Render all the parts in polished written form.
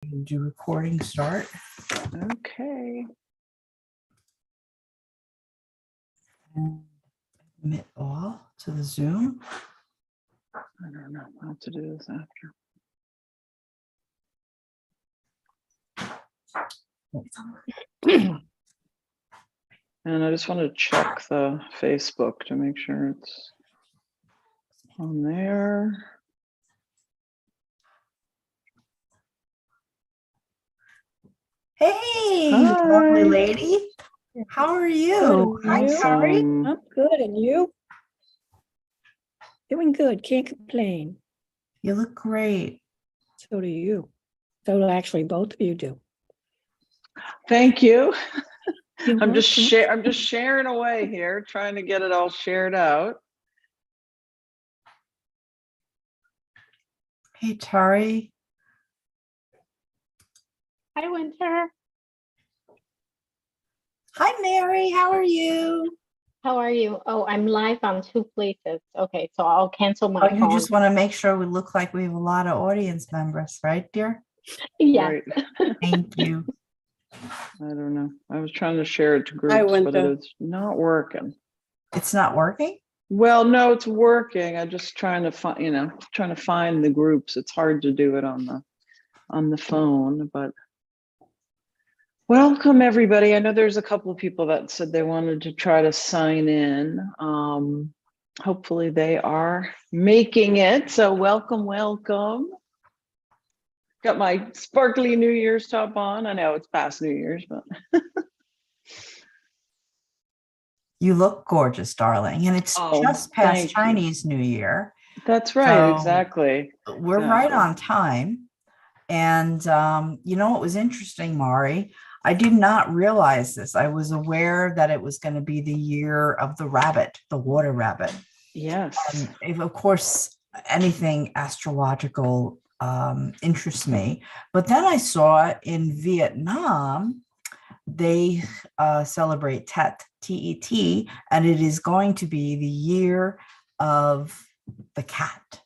Do recording start. Okay. And admit all to the Zoom. I don't know how to do this after. And I just want to check the Facebook to make sure it's on there. Hey, Hi. lovely lady. How are you? Good, and you? Sorry. I'm good, and you? Doing good, can't complain. You look great. So do you. So do actually both of you do. Thank you. You're I'm just welcome. sharing away here, trying to get it all shared out. Hey, Tari. Hi, Winter. Hi, Mary. How are you? How are you? Oh, I'm live on two places. Okay, so I'll cancel my Oh, you phone. just want to make sure we look like we have a lot of audience members, right, dear? Yeah. Right. Thank you. I don't know. I was trying to share it to Hi, groups, but Winter. it's not working. It's not working? Well, no, it's working. I'm just trying to find, trying to find the groups. It's hard to do it on the phone, but welcome everybody. I know there's a couple of people that said they wanted to try to sign in. Hopefully they are making it. So welcome. Got my sparkly New Year's top on. I know it's past New Year's, but You look gorgeous, darling. And it's just past thank you. Chinese New Year. That's right. So Exactly. We're right on time. And you know what was interesting, Mari? I did not realize this. I was aware that it was going to be the year of the rabbit, the water rabbit. Yes. And if, of course, anything astrological interests me. But then I saw in Vietnam, they celebrate Tet, T-E-T, and it is going to be the year of the cat.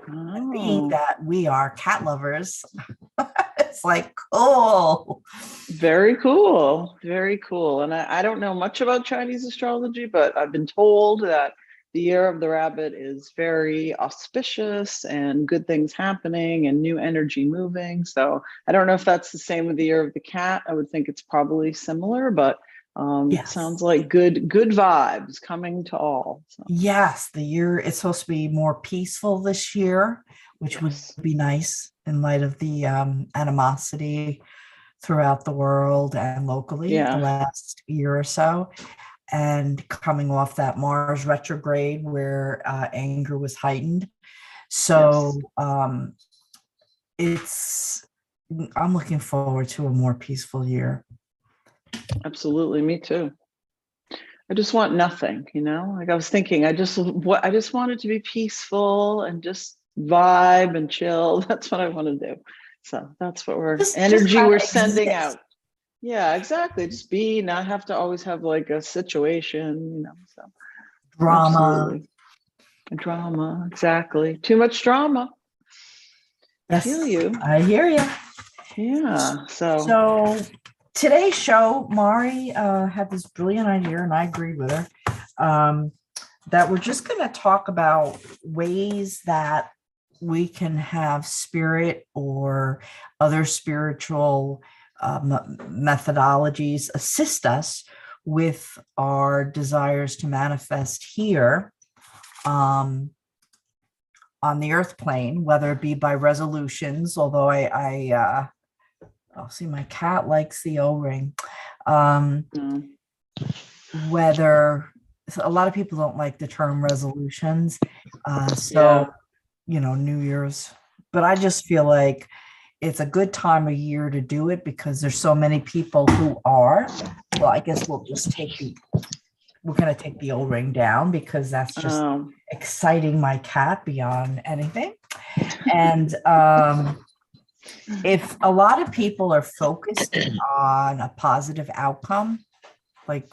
Oh. Being that we are cat lovers, it's like, cool. Very cool. Very cool. And I don't know much about Chinese astrology, but I've been told that the year of the rabbit is very auspicious and good things happening and new energy moving. So I don't know if that's the same with the year of the cat. I would think it's probably similar, but Yes. sounds like good vibes coming to all. So. Yes, the year it's supposed to be more peaceful this year, which would be nice in light of the animosity throughout the world and locally the last year or so. And coming off that Mars retrograde where anger was heightened. So I'm looking forward to a more peaceful year. Absolutely, me too. I just want nothing, like I was thinking, I just want it to be peaceful and just vibe and chill. That's what I want to do. So that's what we're sending out. Yeah, exactly. Just not have to always have like a situation, so Drama. Drama, exactly. Too much drama. Yes, I feel you. I hear you. Yeah. So today's show, Mari had this brilliant idea, and I agreed with her, that we're just going to talk about ways that we can have spirit or other spiritual methodologies assist us with our desires to manifest here on the earth plane, whether it be by resolutions, although I'll see my cat likes the O-ring. Whether a lot of people don't like the term resolutions. New Year's, but I just feel like it's a good time of year to do it because there's so many people who are. Well, I guess we're going to take the O-ring down because that's just exciting my cat beyond anything. And if a lot of people are focused on a positive outcome, like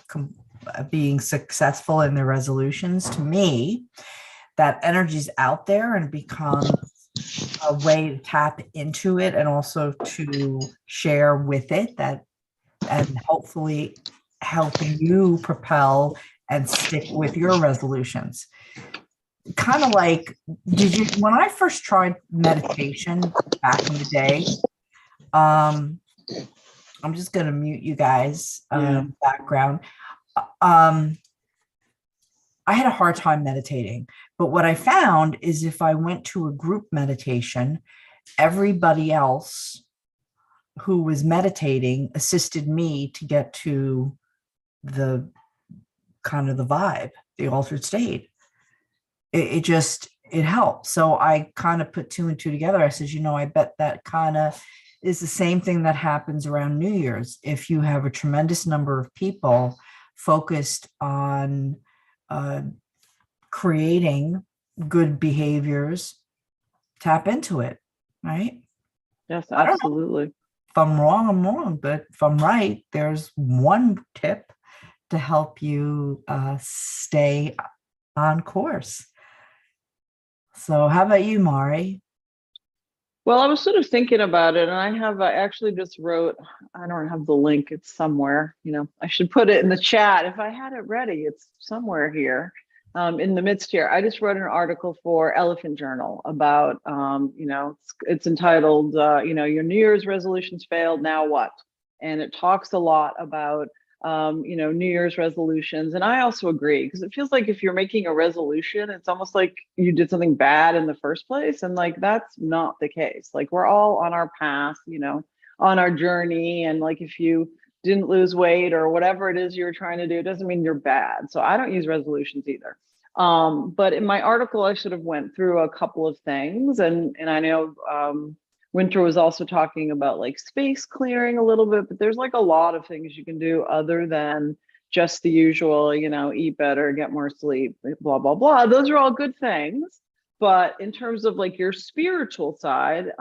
being successful in their resolutions, to me, that energy's out there and becomes a way to tap into it and also to share with it that, and hopefully helping you propel and stick with your resolutions. Kind of like, when I first tried meditation back in the day, I'm just going to mute you guys background. I had a hard time meditating, but what I found is if I went to a group meditation, everybody else who was meditating assisted me to get to the kind of the vibe, the altered state. It helped. So I kind of put two and two together. I said, I bet that kind of is the same thing that happens around New Year's. If you have a tremendous number of people focused on creating good behaviors, tap into it, right? Yes, absolutely. If I'm wrong, I'm wrong. But if I'm right, there's one tip to help you stay on course. So how about you, Mari? Well, I was sort of thinking about it, and I actually just wrote, I don't have the link, it's somewhere, I should put it in the chat. If I had it ready, it's somewhere here in the midst here. I just wrote an article for Elephant Journal about, it's entitled, your New Year's resolutions failed, now what? And it talks a lot about New Year's resolutions. And I also agree, because it feels like if you're making a resolution, it's almost like you did something bad in the first place. And like, that's not the case. Like, we're all on our path, on our journey. And like, if you didn't lose weight or whatever it is you're trying to do, it doesn't mean you're bad. So I don't use resolutions either. But in my article, I sort of went through a couple of things, and I know Winter was also talking about like space clearing a little bit, but there's like a lot of things you can do other than just the usual, eat better, get more sleep, blah, blah, blah. Those are all good things. But in terms of like your spiritual side,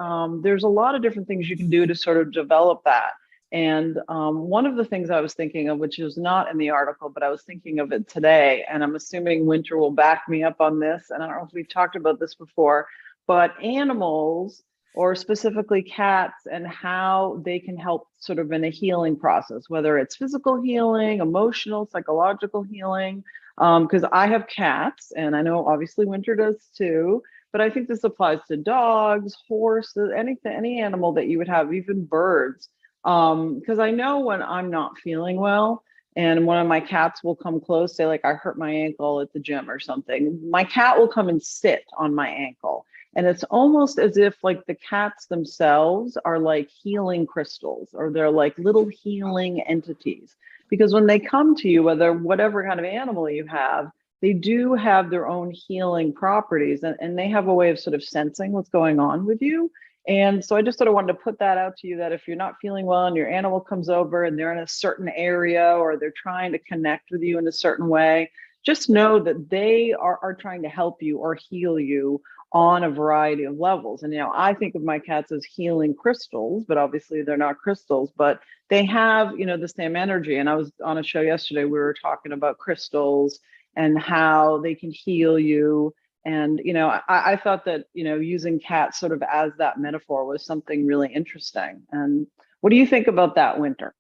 there's a lot of different things you can do to sort of develop that. And one of the things I was thinking of, which is not in the article, but I was thinking of it today, and I'm assuming Winter will back me up on this. And I don't know if we've talked about this before, but animals, or specifically cats, and how they can help sort of in a healing process, whether it's physical healing, emotional, psychological healing. Because I have cats, and I know obviously Winter does too, but I think this applies to dogs, horses, any animal that you would have, even birds. Because I know when I'm not feeling well, and one of my cats will come close, say like I hurt my ankle at the gym or something, my cat will come and sit on my ankle. And it's almost as if like the cats themselves are like healing crystals, or they're like little healing entities. Because when they come to you, whatever kind of animal you have, they do have their own healing properties, and they have a way of sort of sensing what's going on with you. And so I just sort of wanted to put that out to you, that if you're not feeling well and your animal comes over and they're in a certain area, or they're trying to connect with you in a certain way, just know that they are trying to help you or heal you on a variety of levels. And, I think of my cats as healing crystals, but obviously they're not crystals, but they have, the same energy. And I was on a show yesterday, we were talking about crystals and how they can heal you. And, I thought that, using cats sort of as that metaphor was something really interesting. And what do you think about that, Winter?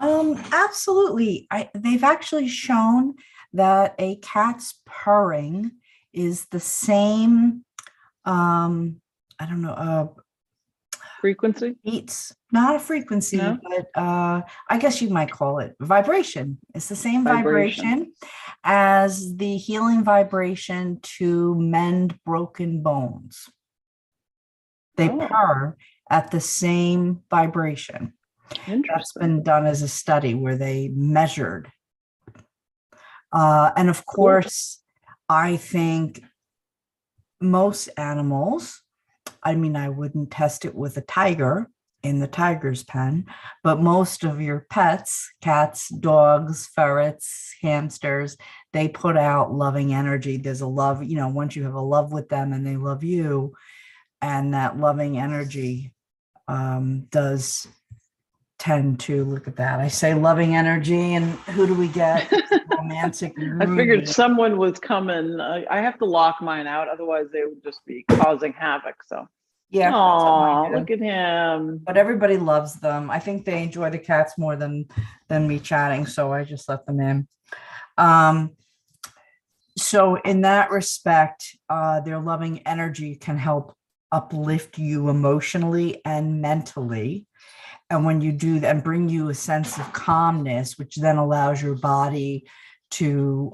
Absolutely. They've actually shown that a cat's purring is the same, frequency? It's not a frequency, No? but I guess you might call it vibration. It's the same vibration as the healing vibration to mend broken bones. They purr at the same vibration. That's been done as a study where they measured. And of course, I think most animals, I wouldn't test it with a tiger in the tiger's pen, but most of your pets, cats, dogs, ferrets, hamsters, they put out loving energy. There's a love, once you have a love with them and they love you, and that loving energy does tend to look at that. I say loving energy, and who do we get? Romantic. I figured Ruby. someone was coming. I have to lock mine out, otherwise they would just be causing havoc. So, Yeah. that's what oh, mine do. look at him. But everybody loves them. I think they enjoy the cats more than me chatting, so I just let them in. So in that respect, their loving energy can help uplift you emotionally and mentally. And when you do that, and bring you a sense of calmness, which then allows your body to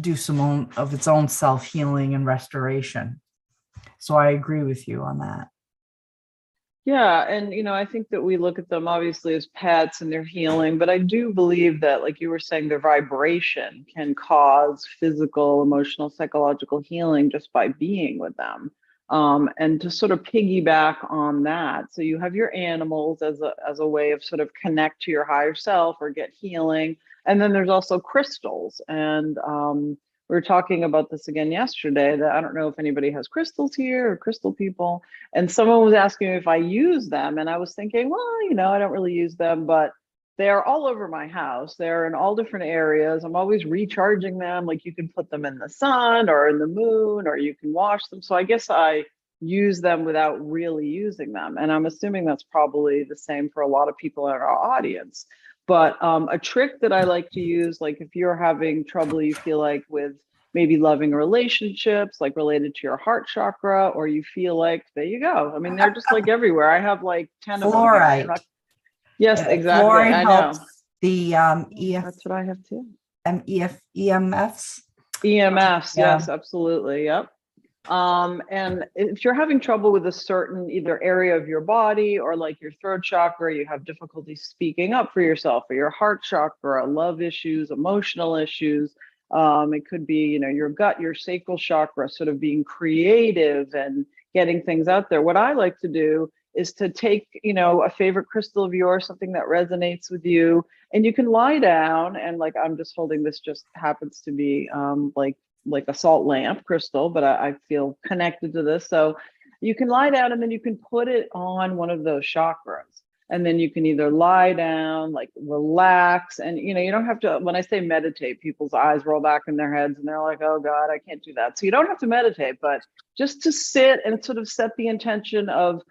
do some of its own self-healing and restoration. So I agree with you on that. Yeah, and I think that we look at them obviously as pets and they're healing, but I do believe that, like you were saying, their vibration can cause physical, emotional, psychological healing just by being with them. And to sort of piggyback on that, so you have your animals as a way of sort of connect to your higher self or get healing, and then there's also crystals. And we were talking about this again yesterday, that I don't know if anybody has crystals here or crystal people. And someone was asking me if I use them. And I was thinking, well, I don't really use them, but they're all over my house. They're in all different areas. I'm always recharging them. Like, you can put them in the sun or in the moon, or you can wash them. So I guess I use them without really using them. And I'm assuming that's probably the same for a lot of people in our audience. But a trick that I like to use, like if you're having trouble, you feel like with maybe loving relationships, like related to your heart chakra, or you feel like, there you go. I mean, they're just like everywhere. I have like 10 of them. Fluorite. Yes, exactly. Fluorite I know. helps the That's what I have too. EMFs. EMFs. Yeah. Yes, absolutely. Yep. And if you're having trouble with a certain either area of your body, or like your throat chakra, you have difficulty speaking up for yourself, or your heart chakra, love issues, emotional issues. It could be, your gut, your sacral chakra, sort of being creative and getting things out there. What I like to do is to take, a favorite crystal of yours, something that resonates with you, and you can lie down, and like I'm just holding this, just happens to be like a salt lamp crystal, but I feel connected to this. So you can lie down, and then you can put it on one of those chakras. And then you can either lie down, like relax. And, you don't have to, when I say meditate, people's eyes roll back in their heads and they're like, oh God, I can't do that. So you don't have to meditate, but just to sit and sort of set the intention of,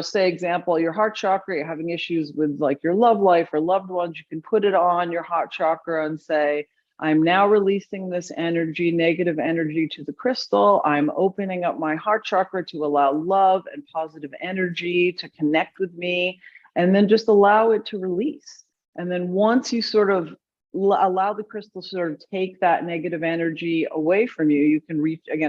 say example, your heart chakra, you're having issues with like your love life or loved ones, you can put it on your heart chakra and say, I'm now releasing this energy, negative energy, to the crystal. I'm opening up my heart chakra to allow love and positive energy to connect with me, and then just allow it to release. And then once you sort of allow the crystal to sort of take that negative energy away from you, you can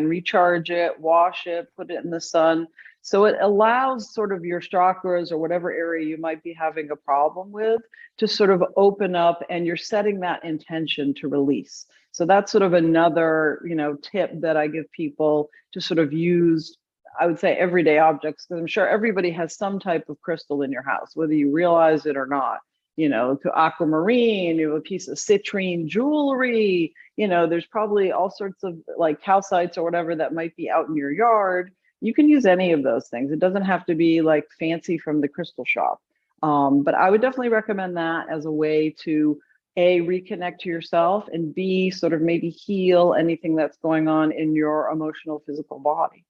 recharge it, wash it, put it in the sun. So it allows sort of your chakras or whatever area you might be having a problem with to sort of open up, and you're setting that intention to release. So that's sort of another, tip that I give people to sort of use, I would say, everyday objects, because I'm sure everybody has some type of crystal in your house, whether you realize it or not. To aquamarine, you have a piece of citrine jewelry, there's probably all sorts of like calcites or whatever that might be out in your yard. You can use any of those things. It doesn't have to be like fancy from the crystal shop. But I would definitely recommend that as a way to A, reconnect to yourself, and B, sort of maybe heal anything that's going on in your emotional, physical body.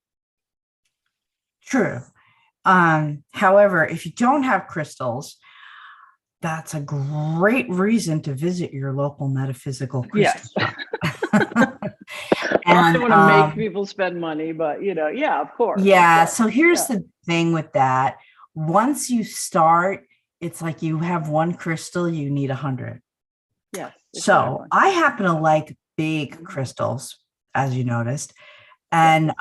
True. However, if you don't have crystals, that's a great reason to visit your local metaphysical crystal shop. And I don't want to make people spend money, but yeah, of course. Yeah. So here's the thing with that. Once you start, it's like you have one crystal, you need 100. Yes. Exactly. So I happen to like big crystals, as you noticed. And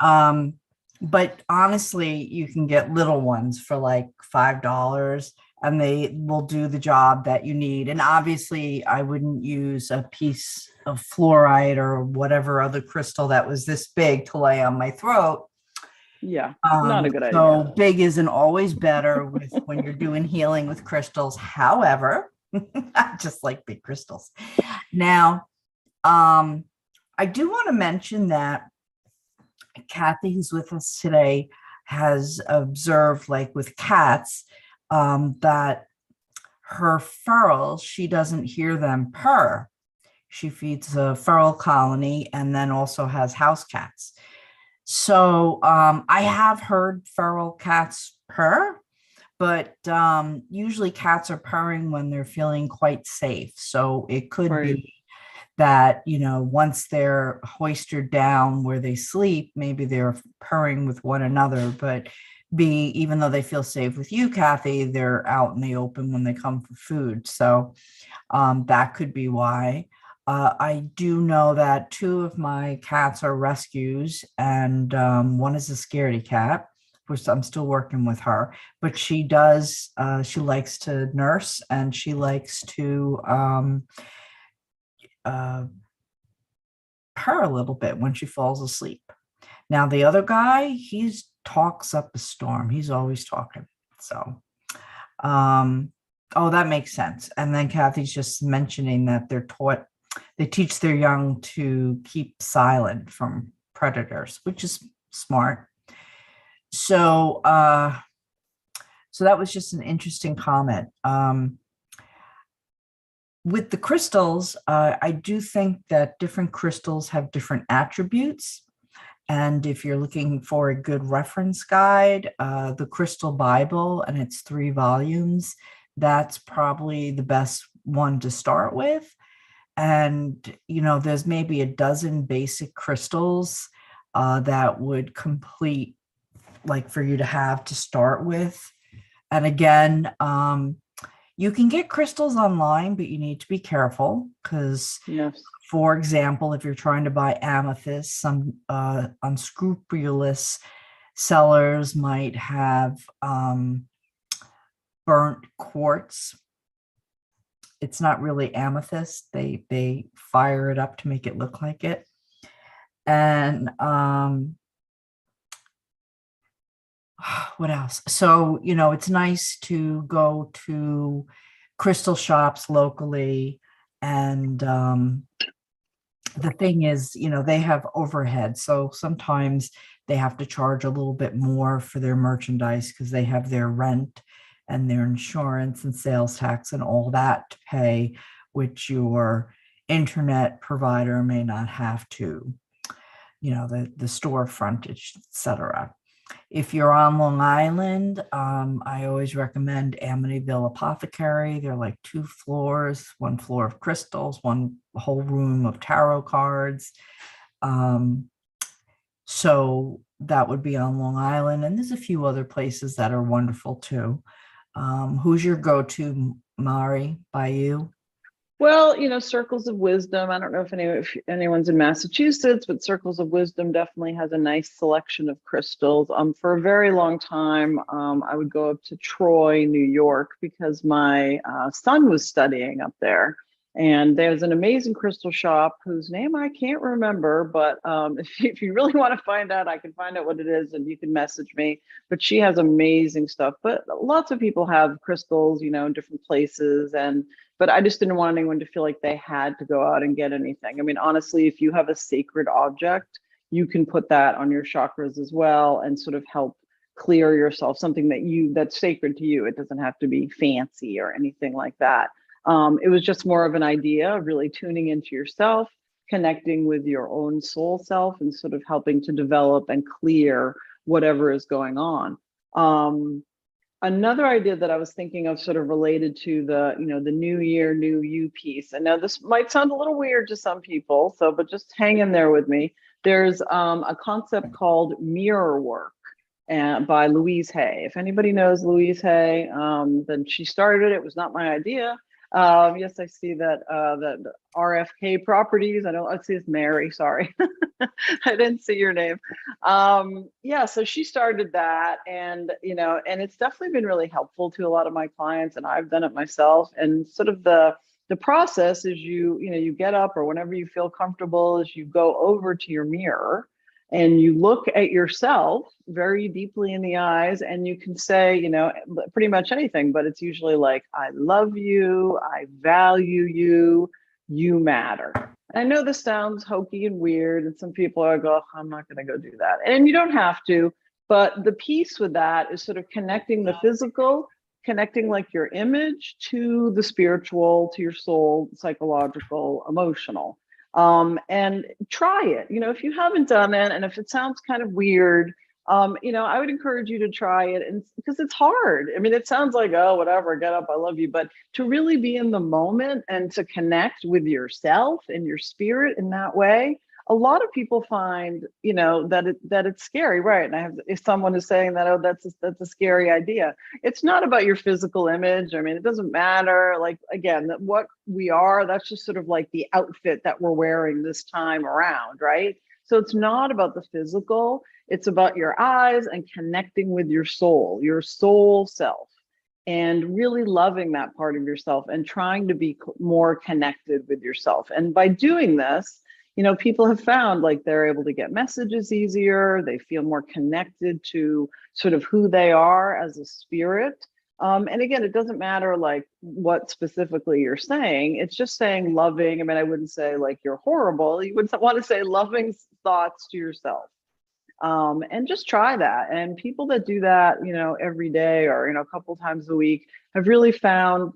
but honestly, you can get little ones for like $5, and they will do the job that you need. And obviously, I wouldn't use a piece of fluorite or whatever other crystal that was this big to lay on my throat. Yeah, not a good idea. So big isn't always better when you're doing healing with crystals. However, I just like big crystals. Now, I do want to mention that Kathy, who's with us today, has observed, like with cats, that her ferals, she doesn't hear them purr. She feeds a feral colony and then also has house cats. So I have heard feral cats purr, but usually cats are purring when they're feeling quite safe. So it could be that, once they're hoisted down where they sleep, maybe they're purring with one another, but even though they feel safe with you, Kathy, they're out in the open when they come for food. So that could be why. I do know that 2 of my cats are rescues, and one is a scaredy cat, which I'm still working with her, but she likes to nurse, and she likes to purr a little bit when she falls asleep. Now, the other guy, he talks up a storm. He's always talking. So, oh, that makes sense. And then Kathy's just mentioning that they teach their young to keep silent from predators, which is smart. So, so that was just an interesting comment. With the crystals, I do think that different crystals have different attributes. And if you're looking for a good reference guide, the Crystal Bible, and it's 3 volumes, that's probably the best one to start with. And, there's maybe a dozen basic crystals that would complete, like, for you to have to start with. And again, you can get crystals online, but you need to be careful because, for example, if you're trying to buy amethyst, some unscrupulous sellers might have burnt quartz. It's not really amethyst. They fire it up to make it look like it. And what else? So, it's nice to go to crystal shops locally. And the thing is, they have overhead. So sometimes they have to charge a little bit more for their merchandise because they have their rent and their insurance and sales tax and all that to pay, which your internet provider may not have to, the store frontage, etc. If you're on Long Island, I always recommend Amityville Apothecary. They're like 2 floors, 1 floor of crystals, 1 whole room of tarot cards. So that would be on Long Island. And there's a few other places that are wonderful too. Who's your go-to, Mari, by you? Well, Circles of Wisdom. I don't know if anyone's in Massachusetts, but Circles of Wisdom definitely has a nice selection of crystals. For a very long time, I would go up to Troy, New York, because my son was studying up there. And there's an amazing crystal shop whose name I can't remember, but if you really want to find out, I can find out what it is and you can message me. But she has amazing stuff. But lots of people have crystals, in different places. But I just didn't want anyone to feel like they had to go out and get anything. I mean, honestly, if you have a sacred object, you can put that on your chakras as well and sort of help clear yourself, something that's sacred to you. It doesn't have to be fancy or anything like that. It was just more of an idea of really tuning into yourself, connecting with your own soul self, and sort of helping to develop and clear whatever is going on. Another idea that I was thinking of, sort of related to the new year, new you piece. And now this might sound a little weird to some people, but just hang in there with me. There's a concept called mirror work by Louise Hay. If anybody knows Louise Hay, then she started it. It was not my idea. Yes, I see that that RFK Properties. I see it's Mary. Sorry, I didn't see your name. Yeah, so she started that, and and it's definitely been really helpful to a lot of my clients, and I've done it myself. And sort of the process is you get up, or whenever you feel comfortable, is you go over to your mirror and you look at yourself very deeply in the eyes, and you can say, pretty much anything, but it's usually like, I love you, I value you, you matter. And I know this sounds hokey and weird, and some people are go, I'm not going to go do that. And you don't have to, but the piece with that is sort of connecting the physical connecting like your image to the spiritual, to your soul, psychological, emotional. And try it. You know, if you haven't done it, and if it sounds kind of weird, you know, I would encourage you to try it, and because it's hard. I mean, it sounds like, oh, whatever, get up, I love you. But to really be in the moment and to connect with yourself and your spirit in that way, a lot of people find, you know, that it's scary, right? And I have, if someone is saying that, oh, that's a scary idea. It's not about your physical image. I mean, it doesn't matter. Like, again, that what we are, that's just sort of like the outfit that we're wearing this time around, right? So it's not about the physical. It's about your eyes and connecting with your soul self, and really loving that part of yourself and trying to be more connected with yourself. And by doing this, you know, people have found like they're able to get messages easier. They feel more connected to sort of who they are as a spirit. And again, it doesn't matter like what specifically you're saying. It's just saying loving. I mean, I wouldn't say like you're horrible. You would want to say loving thoughts to yourself. And just try that. And people that do that, you know, every day or, you know, a couple times a week have really found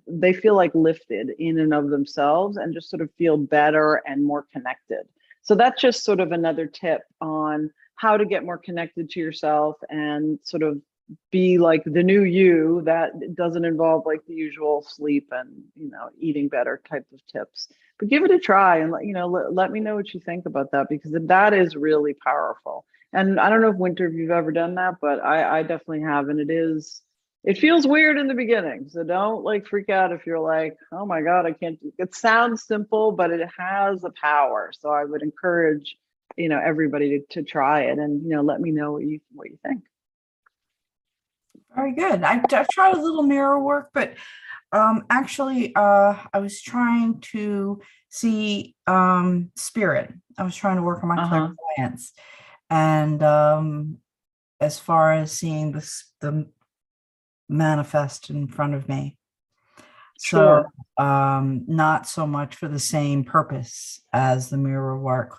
they feel like lifted in and of themselves and just sort of feel better and more connected. So that's just sort of another tip on how to get more connected to yourself and sort of be like the new you that doesn't involve like the usual sleep and, you know, eating better type of tips. But give it a try and let me know what you think about that, because that is really powerful. And I don't know if Winter, if you've ever done that, but I definitely have. And it feels weird in the beginning. So don't like freak out if you're like, oh my God, I can't do it. It sounds simple, but it has a power. So I would encourage, you know, everybody to try it and, you know, let me know what you think. Very good. I've tried a little mirror work, but actually, I was trying to see spirit. I was trying to work on my clairvoyance, and as far as seeing the manifest in front of me. Sure. So not so much for the same purpose as the mirror work.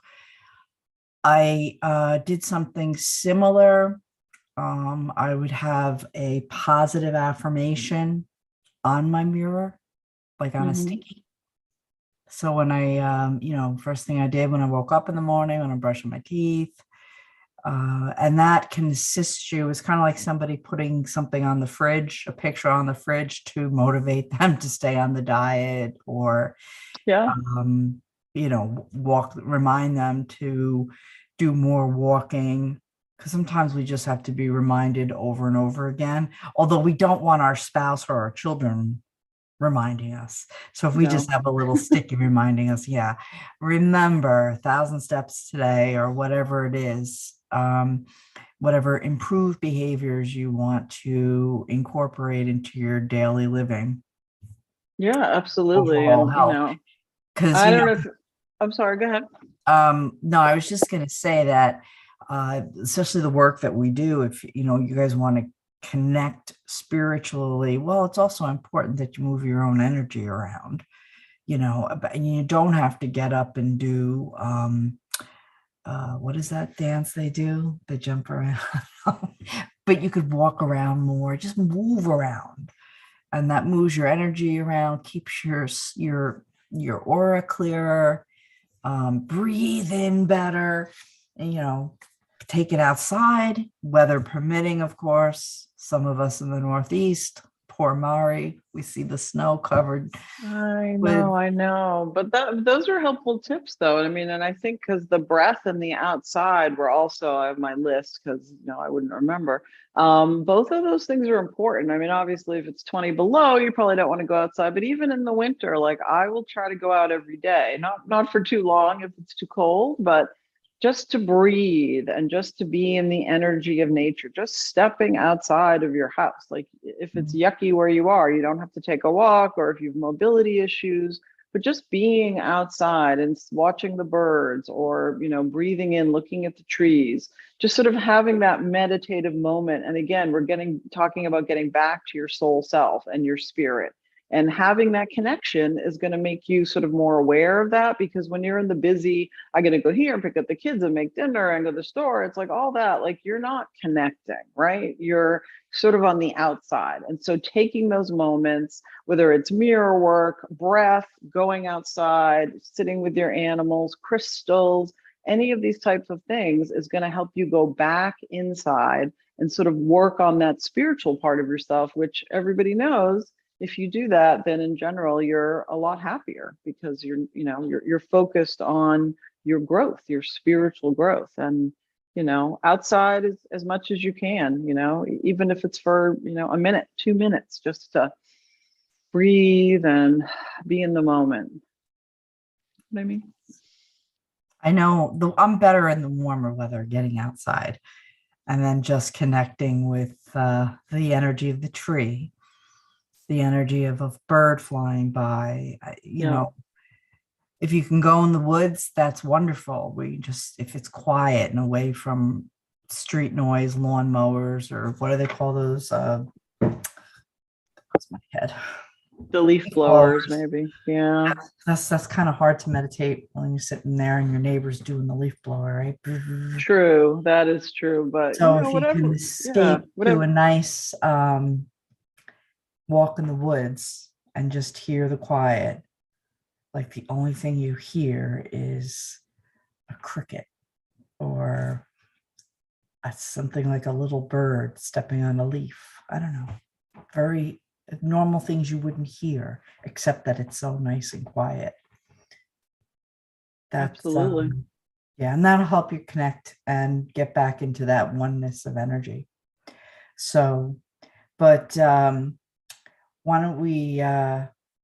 I did something similar. I would have a positive affirmation on my mirror, like on a sticky. So when I, you know, first thing I did when I woke up in the morning, when I'm brushing my teeth, and that can assist you. It's kind of like somebody putting something on the fridge, a picture on the fridge to motivate them to stay on the diet, or, you know, remind them to do more walking. Because sometimes we just have to be reminded over and over again, although we don't want our spouse or our children reminding us. So if we just have a little sticky reminding us, yeah, remember 1,000 steps today, or whatever it is, whatever improved behaviors you want to incorporate into your daily living. Yeah, absolutely. And, you know, because I don't know if, I'm sorry, go ahead. No, I was just going to say that, especially the work that we do, if, you know, you guys want to connect spiritually, well, it's also important that you move your own energy around, you know, and you don't have to get up and do, what is that dance they do? They jump around, but you could walk around more, just move around, and that moves your energy around, keeps your aura clearer, breathe in better, and, you know, take it outside, weather permitting, of course. Some of us in the Northeast, poor Mari, we see the snow covered. I know. But those are helpful tips, though. I mean, and I think because the breath and the outside were also on my list, because, you know, I wouldn't remember. Both of those things are important. I mean, obviously, if it's 20 below, you probably don't want to go outside. But even in the winter, like, I will try to go out every day, not for too long if it's too cold, but just to breathe and just to be in the energy of nature, just stepping outside of your house. Like, if it's yucky where you are, you don't have to take a walk, or if you have mobility issues, but just being outside and watching the birds, or, you know, breathing in, looking at the trees, just sort of having that meditative moment. And again, we're talking about getting back to your soul self and your spirit, And having that connection is going to make you sort of more aware of that, because when you're in the busy, I got to go here and pick up the kids and make dinner and go to the store, it's like all that, like you're not connecting, right? You're sort of on the outside. And so taking those moments, whether it's mirror work, breath, going outside, sitting with your animals, crystals, any of these types of things is going to help you go back inside and sort of work on that spiritual part of yourself, which everybody knows if you do that, then in general, you're a lot happier, because you're focused on your growth, your spiritual growth. And, outside as much as you can, even if it's for, a minute, 2 minutes, just to breathe and be in the moment. You know what I mean? I know I'm better in the warmer weather, getting outside and then just connecting with the energy of the tree, the energy of a bird flying by. If you can go in the woods, that's wonderful. If it's quiet and away from street noise, lawn mowers, or what do they call those? That's my head. The leaf blowers, maybe. Yeah. That's kind of hard to meditate when you're sitting there and your neighbor's doing the leaf blower, right? True. That is true. But So if whatever. you can escape to a nice walk in the woods and just hear the quiet, like the only thing you hear is a cricket or something like a little bird stepping on a leaf. I don't know. Very normal things you wouldn't hear, except that it's so nice and quiet. Absolutely. Yeah, and that'll help you connect and get back into that oneness of energy. So, but why don't we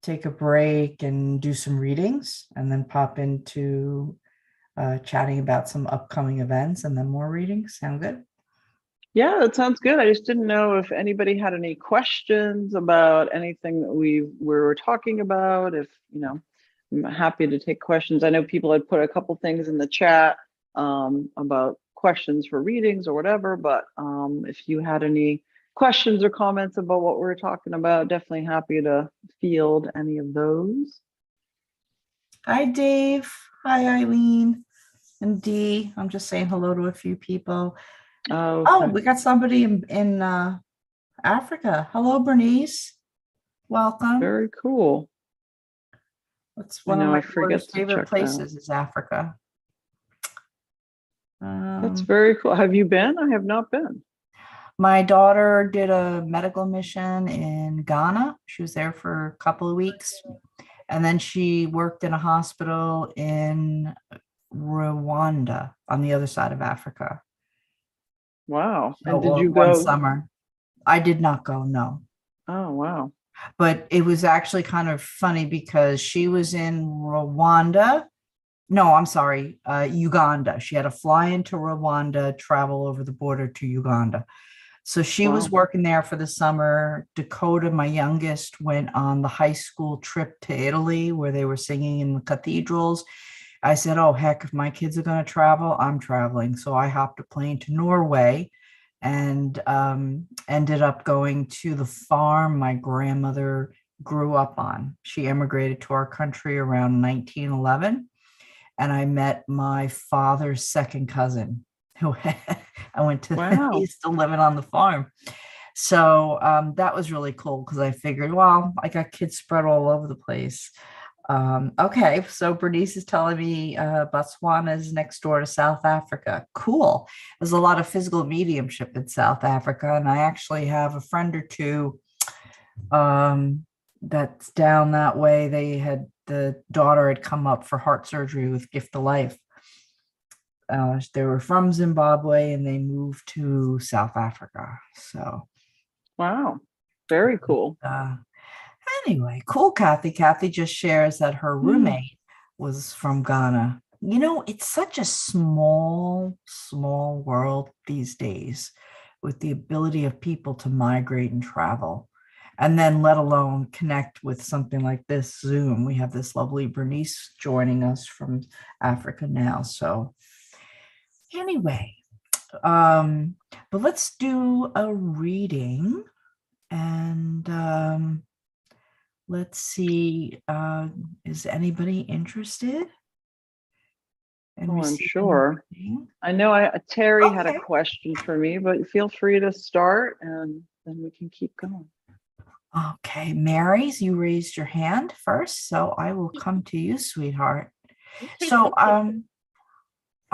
take a break and do some readings and then pop into chatting about some upcoming events and then more readings? Sound good? Yeah, that sounds good. I just didn't know if anybody had any questions about anything that we were talking about. If, I'm happy to take questions. I know people had put a couple things in the chat about questions for readings or whatever, but if you had any questions or comments about what we were talking about, definitely happy to field any of those. Hi, Dave. Hi, Eileen and Dee. I'm just saying hello to a few people. Okay. We got somebody in Africa. Hello, Bernice. Welcome. Very cool. That's one of my daughter's favorite places is Africa. That's very cool. Have you been? I have not been. My daughter did a medical mission in Ghana. She was there for a couple of weeks. And then she worked in a hospital in Rwanda on the other side of Africa. Wow. So, and did you go? One summer. I did not go, no. Oh, wow. But it was actually kind of funny because she was in Rwanda. No, I'm sorry, Uganda. She had to fly into Rwanda, travel over the border to Uganda. So she was working there for the summer. Dakota, my youngest, went on the high school trip to Italy where they were singing in the cathedrals. I said, oh, heck, if my kids are going to travel, I'm traveling. So I hopped a plane to Norway and ended up going to the farm my grandmother grew up on. She immigrated to our country around 1911. And I met my father's second cousin who I went to, he's still living on the farm. So that was really cool because I figured, well, I got kids spread all over the place. Okay, so Bernice is telling me Botswana is next door to South Africa. Cool. There's a lot of physical mediumship in South Africa, and I actually have a friend or two that's down that way. The daughter had come up for heart surgery with Gift of Life. They were from Zimbabwe and they moved to South Africa. So, wow, very cool. Anyway, cool. Kathy just shares that her roommate was from Ghana. It's such a small world these days with the ability of people to migrate and travel. And then let alone connect with something like this Zoom. We have this lovely Bernice joining us from Africa now. So anyway, but let's do a reading. And let's see, is anybody interested? in Oh, I'm receiving sure. anything? I know Terry had a Okay. question for me, but feel free to start and then we can keep going. Okay, Mary's, you raised your hand first, so I will come to you, sweetheart. So,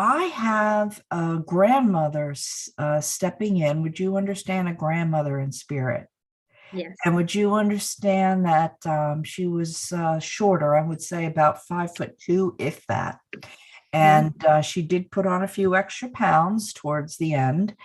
I have a grandmother stepping in. Would you understand a grandmother in spirit? Yes. And would you understand that she was shorter? I would say about 5'2", if that. And she did put on a few extra pounds towards the end.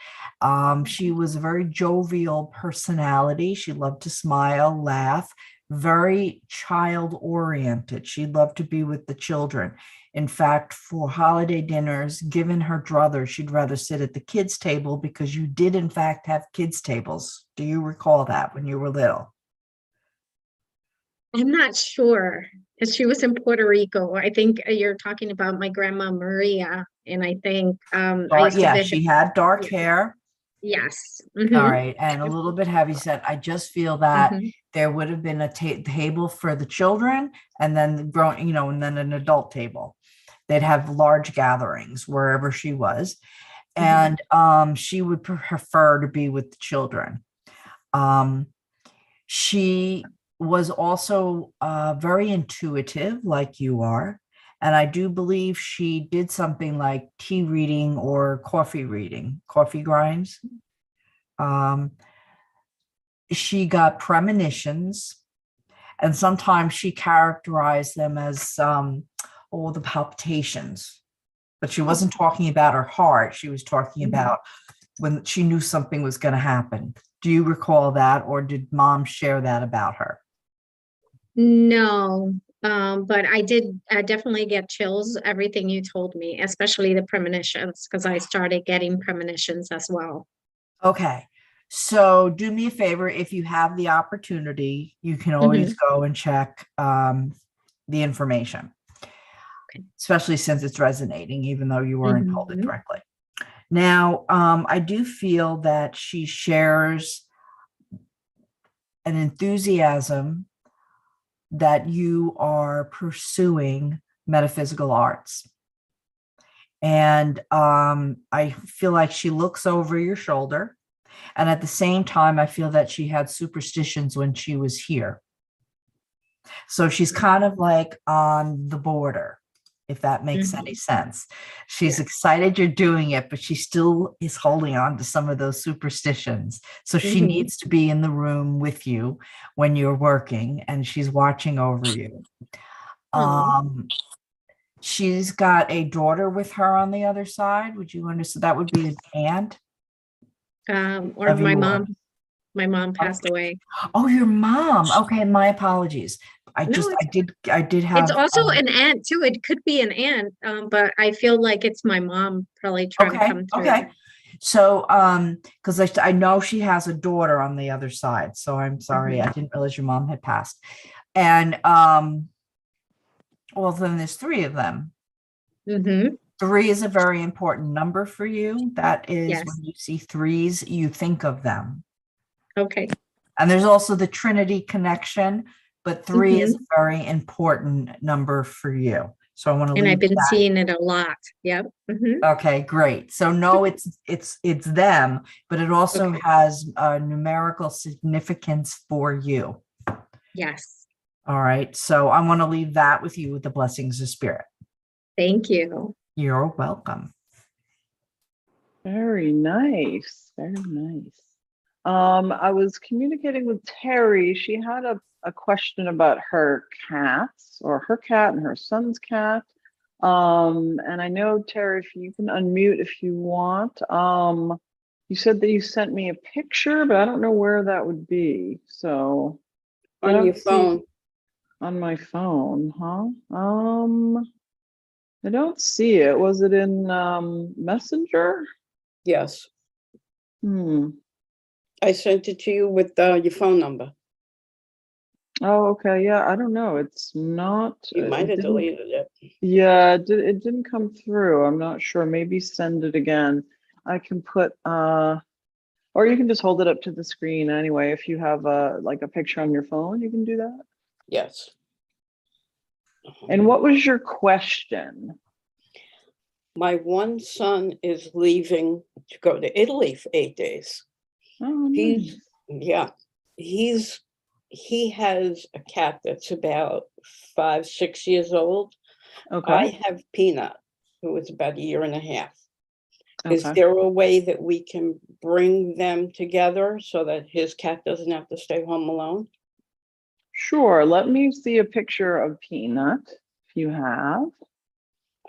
She was a very jovial personality. She loved to smile, laugh, very child oriented. She loved to be with the children. In fact, for holiday dinners, given her druthers, she'd rather sit at the kids' table because you did, in fact, have kids' tables. Do you recall that when you were little? I'm not sure because she was in Puerto Rico. I think you're talking about my grandma Maria, and I think I used to Yeah, visit. she had dark Yeah. hair. Yes. All right, and a little bit heavy set. I just feel that Mhm. there would have been a table for the children, and then the grown, and then an adult table. They'd have large gatherings wherever she was, and she would prefer to be with the children. She was also very intuitive, like you are. And I do believe she did something like tea reading or coffee reading, coffee grinds. She got premonitions, and sometimes she characterized them as the palpitations. But she wasn't talking about her heart. She was talking about when she knew something was going to happen. Do you recall that, or did mom share that about her? No, but I did definitely get chills, everything you told me, especially the premonitions, because I started getting premonitions as well. Okay. So do me a favor, if you have the opportunity, you can always go and check the information, especially since it's resonating, even though you weren't told it directly. Now, I do feel that she shares an enthusiasm that you are pursuing metaphysical arts. And I feel like she looks over your shoulder. And at the same time, I feel that she had superstitions when she was here. So she's kind of like on the border, if that makes any sense. She's excited you're doing it, but she still is holding on to some of those superstitions. So she needs to be in the room with you when you're working, and she's watching over you. She's got a daughter with her on the other side. Would you understand? That would be an aunt. Or Of my yours. mom passed away. Oh, your mom. Okay, my apologies. I No, did it's have also an aunt too. It could be an aunt, but I feel like it's my mom probably trying to come through. Okay. So, because I know she has a daughter on the other side. So I'm sorry, I didn't realize your mom had passed. And well, then there's three of them. Three is a very important number for you. That is Yes. when you see threes, you think of them. Okay. And there's also the Trinity connection, but three is a very important number for you. So I want to And I've leave been that. seeing it a lot. Yep. Okay, great. So no, it's them, but it also has a numerical significance for you. Yes. All right. So I want to leave that with you with the blessings of spirit. Thank you. You're welcome. Very nice. Very nice. I was communicating with Terry. She had a question about her cats, or her cat and her son's cat. And I know, Terry, if you can unmute if you want. You said that you sent me a picture, but I don't know where that would be. So On your phone. On my phone, huh? I don't see it. Was it in Messenger? Yes. I sent it to you with your phone number. Oh, okay. Yeah, I don't know. It's not. You might have deleted it. Yeah, it didn't come through. I'm not sure. Maybe send it again. I can put or you can just hold it up to the screen anyway. If you have like a picture on your phone, you can do that. Yes. And what was your question? My one son is leaving to go to Italy for 8 days. Oh, He's, nice. yeah, he has a cat that's about 5, 6 years old. Okay. I have Peanut, who is about 1.5 years. Is Okay. there a way that we can bring them together so that his cat doesn't have to stay home alone? Sure. Let me see a picture of Peanut if you have.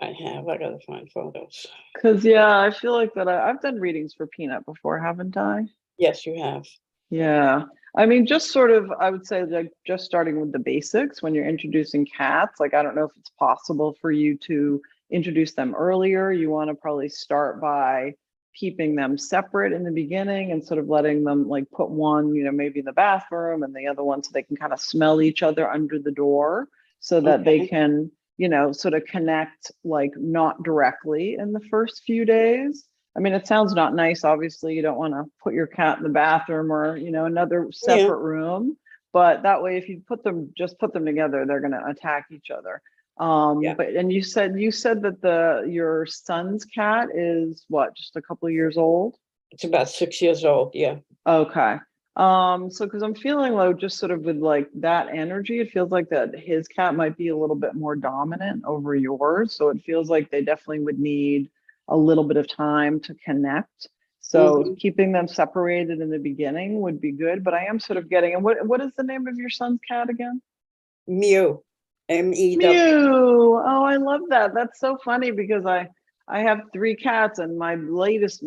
I gotta find photos. Because, yeah, I feel like that I've done readings for Peanut before, haven't I? Yes, you have. Yeah. I mean, just sort of, I would say, like, just starting with the basics when you're introducing cats. Like, I don't know if it's possible for you to introduce them earlier. You want to probably start by keeping them separate in the beginning and sort of letting them, like, put one, maybe in the bathroom and the other one so they can kind of smell each other under the door so that they Okay. can, sort of connect, like, not directly in the first few days. I mean, it sounds not nice. Obviously, you don't want to put your cat in the bathroom or, another separate room. But that way, if you just put them together, they're going to attack each other. Yeah. And you said that your son's cat is what, just a couple of years old? It's about 6 years old. Yeah. Okay. So because I'm feeling like just sort of with like that energy, it feels like that his cat might be a little bit more dominant over yours. So it feels like they definitely would need a little bit of time to connect. So keeping them separated in the beginning would be good. But I am sort of getting, and what is the name of your son's cat again? Mew. MEW. Mew. Oh, I love that. That's so funny because I have 3 cats and my latest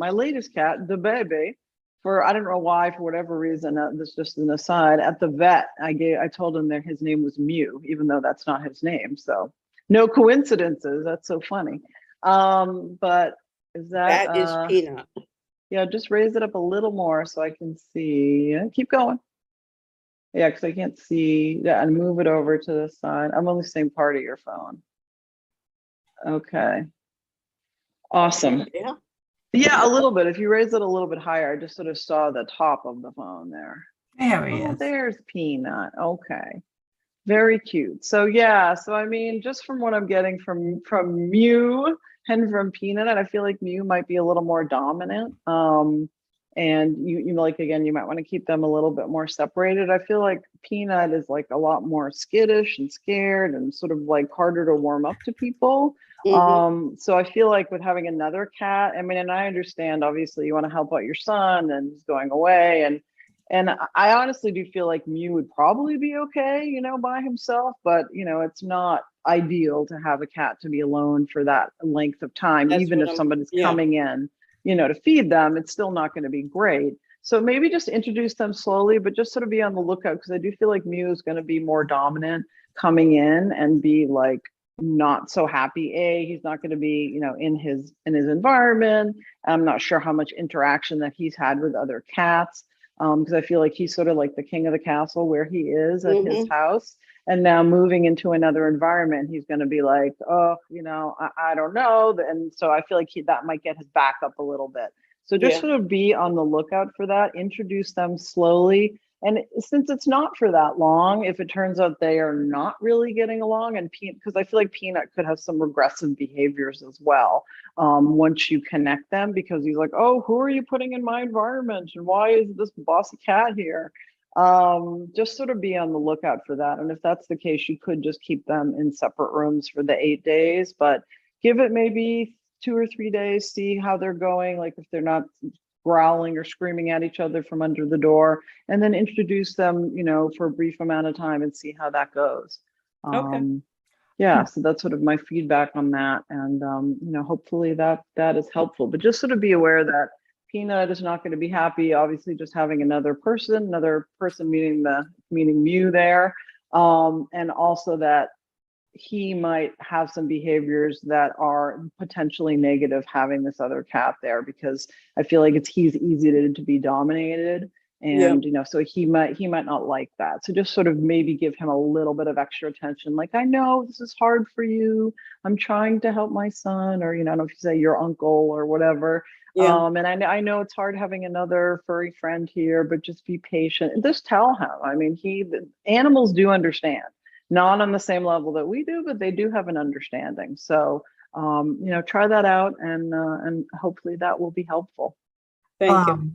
cat, the baby, for I don't know why, for whatever reason, this is just an aside, at the vet, I told him that his name was Mew, even though that's not his name. So no coincidences. That's so funny. But is That is that Peanut. yeah, just raise it up a little more so I can see. Keep going. Yeah, because I can't see. Yeah, and move it over to the side. I'm only seeing part of your phone. Okay. Awesome. Yeah. Yeah, a little bit. If you raise it a little bit higher, I just sort of saw the top of the phone there. There he Oh, is. there's Peanut. Okay. Very cute. So yeah, so I mean, just from what I'm getting from Mew and from Peanut, I feel like Mew might be a little more dominant. And you like, again, you might want to keep them a little bit more separated. I feel like Peanut is like a lot more skittish and scared and sort of like harder to warm up to people. So I feel like with having another cat, I mean, and I understand obviously you want to help out your son and he's going away, and I honestly do feel like Mew would probably be okay, by himself, but it's not ideal to have a cat to be alone for that length of time. That's even if somebody's coming in, to feed them, it's still not going to be great. So maybe just introduce them slowly, but just sort of be on the lookout, because I do feel like Mew is going to be more dominant coming in and be like not so happy. He's not going to be, in his environment. I'm not sure how much interaction that he's had with other cats. Because I feel like he's sort of like the king of the castle where he is at his house. And now moving into another environment, he's going to be like, oh, I don't know. And so I feel like that might get his back up a little bit. So just sort of be on the lookout for that, introduce them slowly. And since it's not for that long, if it turns out they are not really getting along, and because I feel like Peanut could have some regressive behaviors as well, once you connect them, because he's like, oh, who are you putting in my environment? And why is this bossy cat here? Just sort of be on the lookout for that. And if that's the case, you could just keep them in separate rooms for the 8 days, but give it maybe 2 or 3 days, see how they're going. Like if they're not growling or screaming at each other from under the door, and then introduce them, for a brief amount of time and see how that goes. Yeah, so that's sort of my feedback on that. And, hopefully that is helpful, but just sort of be aware that Peanut is not going to be happy, obviously, just having another person meeting Mew there. And also that he might have some behaviors that are potentially negative having this other cat there, because I feel like he's easy to be dominated. And so he might not like that. So just sort of maybe give him a little bit of extra attention, like, I know this is hard for you, I'm trying to help my son, or I don't know if you say your uncle or whatever. And I know it's hard having another furry friend here, but just be patient and just tell him. I mean, animals do understand. not on the same level that we do, but they do have an understanding. So, try that out, and hopefully that will be helpful. Thank you.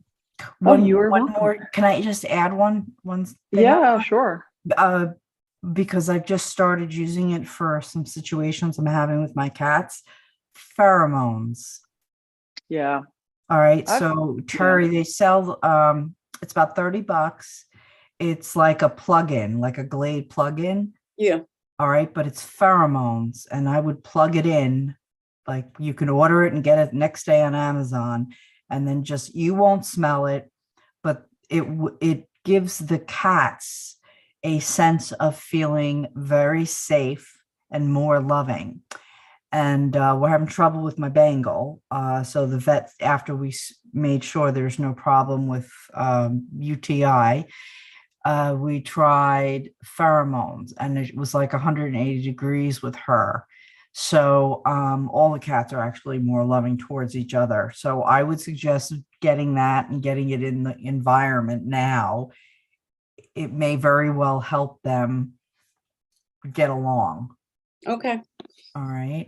One you are one welcome. more. Can I just add one thing? Yeah, sure. Because I've just started using it for some situations I'm having with my cats. Pheromones. Yeah. All right. So Terry, they sell it's about $30. It's like a plug-in, like a Glade plug-in. Yeah. All right, but it's pheromones, and I would plug it in. Like you can order it and get it next day on Amazon, and then just you won't smell it, but it gives the cats a sense of feeling very safe and more loving. And we're having trouble with my Bengal. So the vet, after we made sure there's no problem with UTI, we tried pheromones, and it was like 180 degrees with her. So all the cats are actually more loving towards each other. So I would suggest getting that and getting it in the environment now. It may very well help them get along. Okay. All right.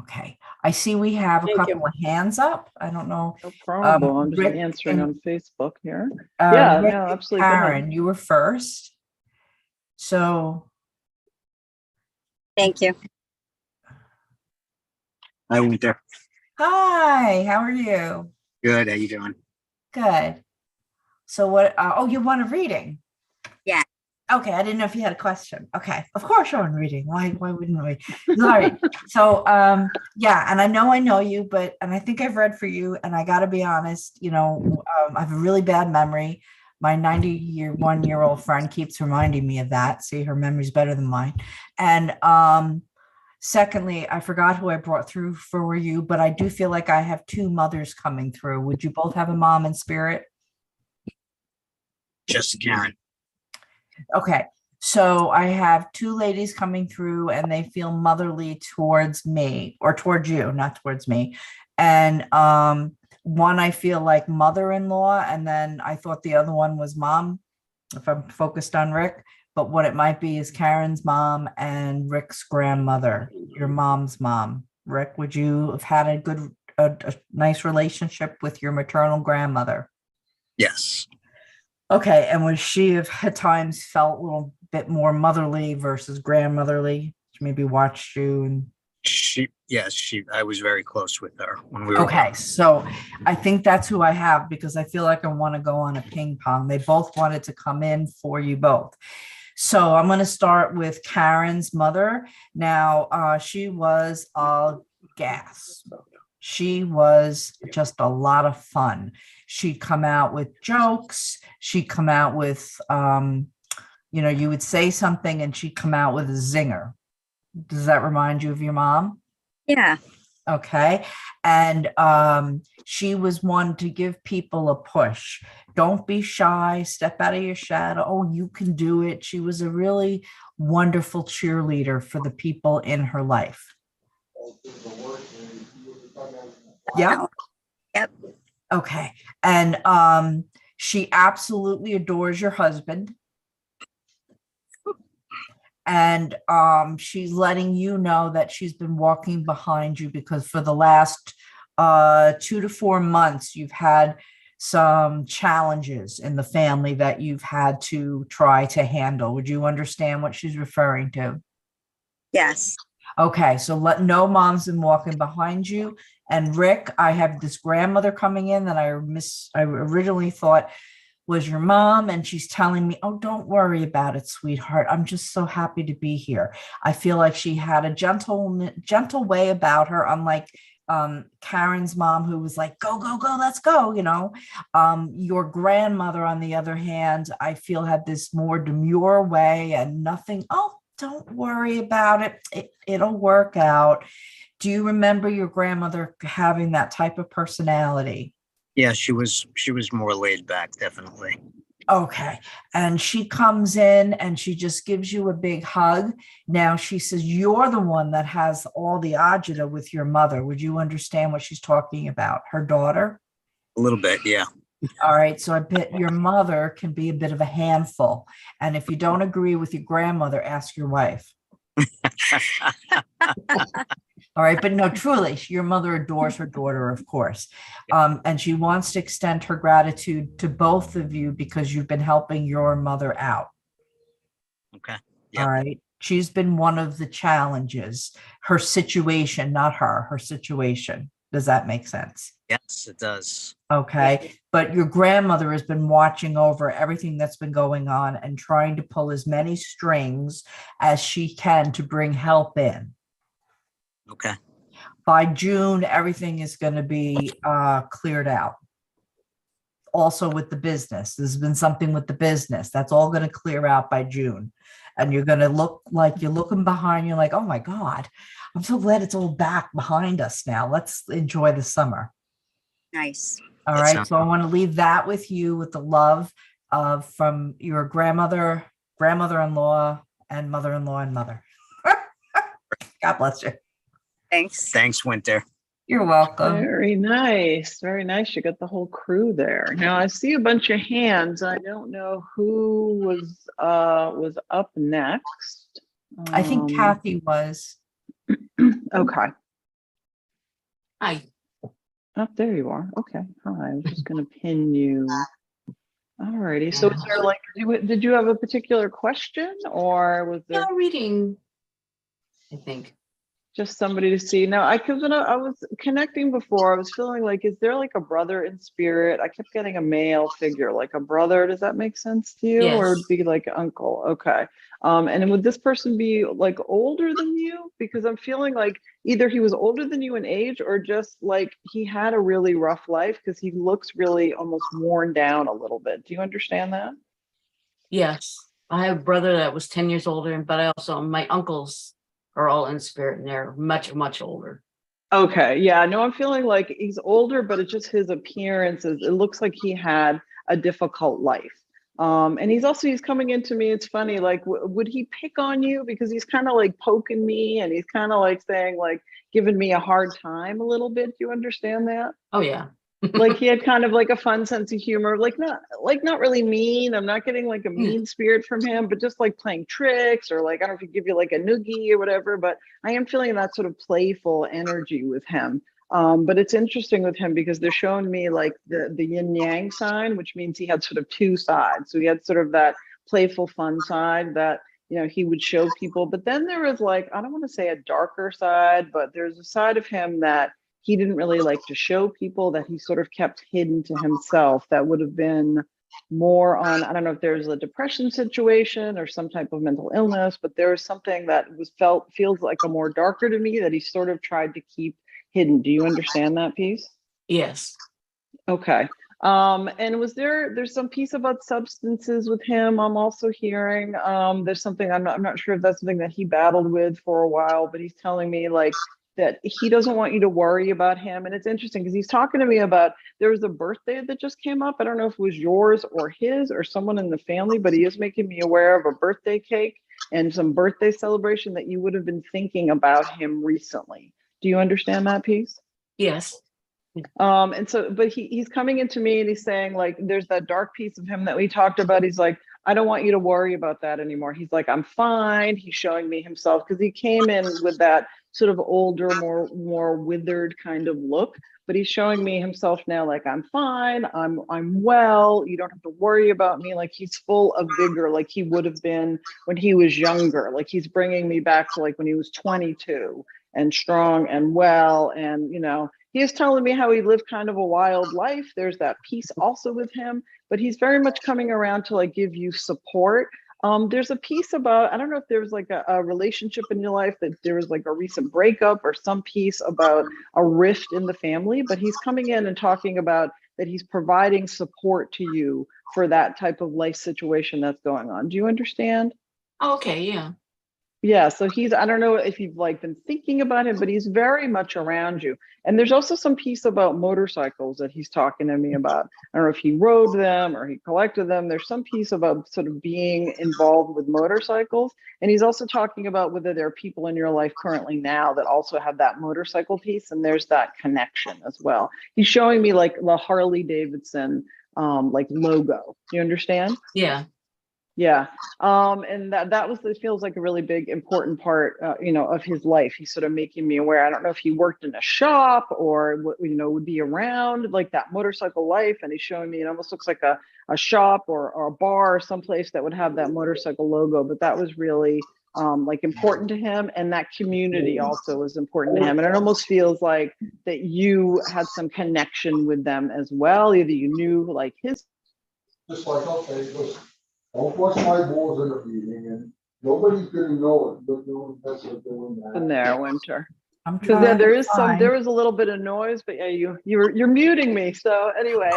Okay. I see we have a couple of hands up. I don't know. No problem. I'm just Rick answering and- on Facebook here. Rick No, and absolutely. Go ahead. Karen, you were first. So Thank you. Hi, Winter. hi, how are you? Good. How you doing? Good. So what, you want a reading? Yeah. Okay, I didn't know if you had a question. Okay, of course you're on reading. Why wouldn't we? All right. So yeah, and I know you, and I think I've read for you, and I gotta be honest, I have a really bad memory. My 91-year-old friend keeps reminding me of that. See, her memory's better than mine. And secondly, I forgot who I brought through for you, but I do feel like I have two mothers coming through. Would you both have a mom in spirit? Just Karen. Okay, so I have two ladies coming through, and they feel motherly towards me, or towards you, not towards me. And one I feel like mother-in-law, and then I thought the other one was mom, if I'm focused on Rick. But what it might be is Karen's mom and Rick's grandmother, your mom's mom. Rick, would you have had a nice relationship with your maternal grandmother? Yes. Okay, and would she have at times felt a little bit more motherly versus grandmotherly? She maybe watched you and I was very close with her when we were. okay, so I think that's who I have, because I feel like I want to go on a ping pong. They both wanted to come in for you both. So I'm going to start with Karen's mother. Now, she was a gas. She was just a lot of fun. She'd come out with jokes. She'd come out with, you would say something and she'd come out with a zinger. Does that remind you of your mom? Yeah. Okay. And she was one to give people a push. Don't be shy. Step out of your shadow. Oh, you can do it. She was a really wonderful cheerleader for the people in her life. Yeah. Yep. Okay. And she absolutely adores your husband. And she's letting you know that she's been walking behind you, because for the last 2 to 4 months, you've had some challenges in the family that you've had to try to handle. Would you understand what she's referring to? Yes. Okay, so no mom's been walking behind you. And Rick, I have this grandmother coming in that I originally thought was your mom, and she's telling me, oh, don't worry about it, sweetheart. I'm just so happy to be here. I feel like she had a gentle way about her, unlike Karen's mom, who was like, go, go, go, let's go, your grandmother, on the other hand, I feel had this more demure way, and nothing, oh, don't worry about it. It'll work out. Do you remember your grandmother having that type of personality? Yeah, she was more laid back, definitely. Okay. And she comes in and she just gives you a big hug. Now she says, you're the one that has all the agita with your mother. Would you understand what she's talking about? Her daughter? A little bit, yeah. All right, so I bet your mother can be a bit of a handful. And if you don't agree with your grandmother, ask your wife. All right, but no, truly, your mother adores her daughter, of course. And she wants to extend her gratitude to both of you because you've been helping your mother out. Okay. All Yep. right. She's been one of the challenges, her situation, not her situation. Does that make sense? Yes, it does. Okay. But your grandmother has been watching over everything that's been going on and trying to pull as many strings as she can to bring help in. Okay. By June, everything is going to be cleared out. Also with the business, there's been something with the business that's all going to clear out by June. And you're going to look like you're looking behind you like, oh my God, I'm so glad it's all back behind us now. Let's enjoy the summer. Nice. All That right. sounds- So I want to leave that with you with the love of from your grandmother, grandmother-in-law, and mother-in-law and mother. God bless you. Thanks. Thanks, Winter. You're welcome. Very nice. Very nice. You got the whole crew there. Now I see a bunch of hands. I don't know who was up next. I think Kathy was. Okay. Hi. Oh, there you are. Okay. Hi. I was just gonna pin you. Alrighty. So is there like, did you have a particular question or was there No reading, I think. just somebody to see? Now, because when I was connecting before, I was feeling like, is there like a brother in spirit? I kept getting a male figure, like a brother. Does that make sense to you? Or Yes. would it be like uncle? Okay. And would this person be like older than you? Because I'm feeling like either he was older than you in age or just like he had a really rough life because he looks really almost worn down a little bit. Do you understand that? Yes, I have a brother that was 10 years older, but I also, my uncles are all in spirit and they're much, much older. Okay, yeah, no, I'm feeling like he's older, but it's just his appearance is, it looks like he had a difficult life. And he's coming into me. It's funny, like, would he pick on you? Because he's kind of like poking me and he's kind of like saying, like, giving me a hard time a little bit. Do you understand that? Oh, yeah. Like he had kind of like a fun sense of humor, like not really mean. I'm not getting like a mean spirit from him, but just like playing tricks or like, I don't know if he give you like a noogie or whatever, but I am feeling that sort of playful energy with him. But it's interesting with him because they're showing me like the yin yang sign, which means he had sort of two sides. So he had sort of that playful fun side that, you know, he would show people, but then there was like, I don't want to say a darker side, but there's a side of him that he didn't really like to show people, that he sort of kept hidden to himself. That would have been more on, I don't know if there's a depression situation or some type of mental illness, but there was something that feels like a more darker to me that he sort of tried to keep hidden. Do you understand that piece? Yes. Okay. And there's some piece about substances with him. I'm also hearing, there's something, I'm not sure if that's something that he battled with for a while, but he's telling me like, that he doesn't want you to worry about him. And it's interesting because he's talking to me about, there was a birthday that just came up. I don't know if it was yours or his or someone in the family, but he is making me aware of a birthday cake and some birthday celebration that you would have been thinking about him recently. Do you understand that piece? Yes. And so, but he's coming into me and he's saying like, there's that dark piece of him that we talked about. He's like, I don't want you to worry about that anymore. He's like, I'm fine. He's showing me himself because he came in with that sort of older, more withered kind of look, but he's showing me himself now like, I'm fine, I'm well, you don't have to worry about me. Like he's full of vigor, like he would have been when he was younger. Like he's bringing me back to like when he was 22 and strong and well. And, you know, he is telling me how he lived kind of a wild life. There's that piece also with him, but he's very much coming around to like give you support. There's a piece about, I don't know if there was like a relationship in your life that there was like a recent breakup or some piece about a rift in the family, but he's coming in and talking about that he's providing support to you for that type of life situation that's going on. Do you understand? Oh, okay. Yeah. Yeah, so I don't know if you've like been thinking about him, but he's very much around you. And there's also some piece about motorcycles that he's talking to me about. I don't know if he rode them or he collected them. There's some piece about sort of being involved with motorcycles. And he's also talking about whether there are people in your life currently now that also have that motorcycle piece. And there's that connection as well. He's showing me like the Harley Davidson like logo. Do you understand? Yeah. Yeah. And that was, it feels like a really big, important part, of his life. He's sort of making me aware. I don't know if he worked in a shop or, would be around like that motorcycle life. And he's showing me, it almost looks like a shop or a bar or someplace that would have that motorcycle logo. But that was really like important to him. And that community also was important to him. And it almost feels like that you had some connection with them as well. Either you knew like his. Just like, okay, listen, don't push my balls in the meeting, and nobody's gonna know it, but that's what they're doing that. In there, Winter. I'm Because trying there to is find. there was a little bit of noise, but yeah, you're muting me. So anyway,